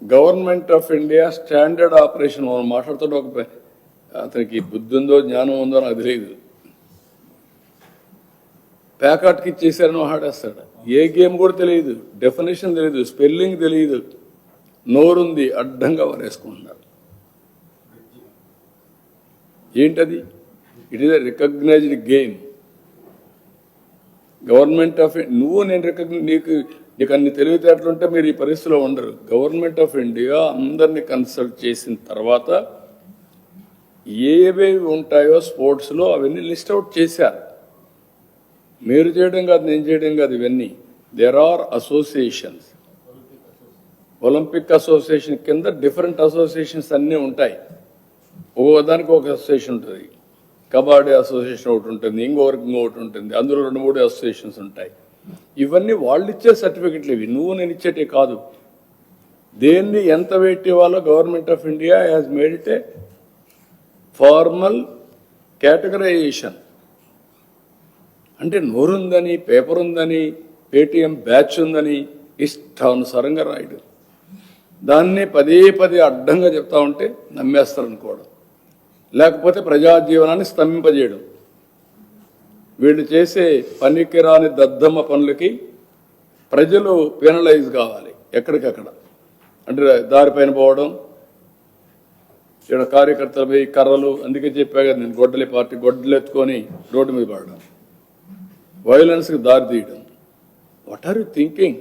Government of India standard operation మనం మాట్లాడుతుంటే ఒక అతనికి బుద్ధి ఉందో జ్ఞానం ఉందో నాకు తెలియదు. ప్యాకాట్కి ఇచ్చేసారని ఆడేస్తాడు. ఏ గేమ్ కూడా తెలియదు, డెఫినేషన్ తెలియదు, స్పెల్లింగ్ తెలియదు, నోరుంది అడ్డంగా వారేసుకుంటున్నారు. ఏంటది? It is a recognised game. Government of నువ్వు నేను నీకు అన్ని తెలివితేటలుంటే మీరు ఈ పరిస్థితిలో ఉండరు. గవర్నమెంట్ ఆఫ్ ఇండియా అందరినీ కన్సల్ట్ చేసిన తర్వాత ఏవేవి ఉంటాయో స్పోర్ట్స్లో అవన్నీ లిస్ట్ అవుట్ చేశారు. మీరు చేయడం కాదు, నేను చేయడం కాదు, ఇవన్నీ there are associations. Olympic association కింద డిఫరెంట్ అసోసియేషన్స్ అన్నీ ఉంటాయి. దానికి ఒక అసోసియేషన్ ఉంటుంది, కబడ్డీ అసోసియేషన్ ఒకటి ఉంటుంది, ఇంకొకటి ఉంటుంది, అందులో 2-3 అసోసియేషన్స్ ఉంటాయి. ఇవన్నీ వాళ్ళు ఇచ్చే సర్టిఫికెట్లు ఇవి, నువ్వు నేను ఇచ్చేటే కాదు. దేన్ని ఎంత వెయిట్ ఇవ్వాలో government of India has made it A formal categorisation. అంటే నోరుందని, పేపర్ ఉందని, పేటీఎం బ్యాచ్ ఉందని ఇష్టానుసారంగా రాయడు. దాన్ని పదే అడ్డంగా చెప్తా ఉంటే నమ్మేస్తారనుకోవడం, లేకపోతే ప్రజాజీవనాన్ని స్తంభింపజేయడం. వీళ్ళు చేసే పనికిరాని దద్దమ్మ పనులకి ప్రజలు పెనలైజ్ కావాలి ఎక్కడికక్కడ. అంటే దారిపైన పోవడం, ఇక్కడ కార్యకర్తలు పోయి కర్రలు, అందుకే చెప్పా కదా నేను, గొడ్డలి పార్టీ గొడ్డలు ఎత్తుకొని రోడ్డు మీద పడడం, వైలెన్స్కి దారి తీయడం. What are you thinking?